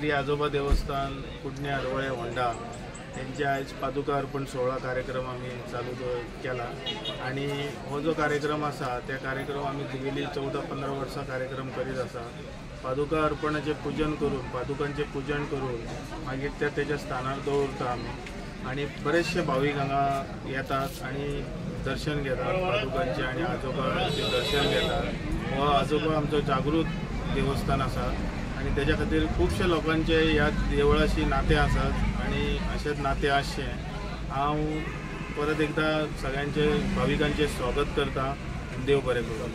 श्री आजोबा देवस्थान कुडणे हरवळे होंडा त्यांचे आज पादुका अर्पण सोहळा कार्यक्रम आम्ही चालू केला आणि हो जो कार्यक्रम असा त्या कार्यक्रम आम्ही गेली 14-15 वर्सां कार्यक्रम करीत असा। पादुका अर्पणाचे पूजन करून पादुकांचे पूजन करून मागीर त्याच्या स्थानार दवरता आमी आणि बरेचसे भाविक हांगा येतात आणि दर्शन घेतात पादुकांचे आणि आजोबाचे दर्शन घेतात। हो आजोबा आमचो जागृत देवस्थान आसा आणि त्याच्या खातीर खूबशे लोकांचे ह्या देवळाशी नाते आसात आणि अशेंच नाते आसचे। हांव परत एकदा सगळ्यांचे भाविकांचे स्वागत करता। देव बरें करूं।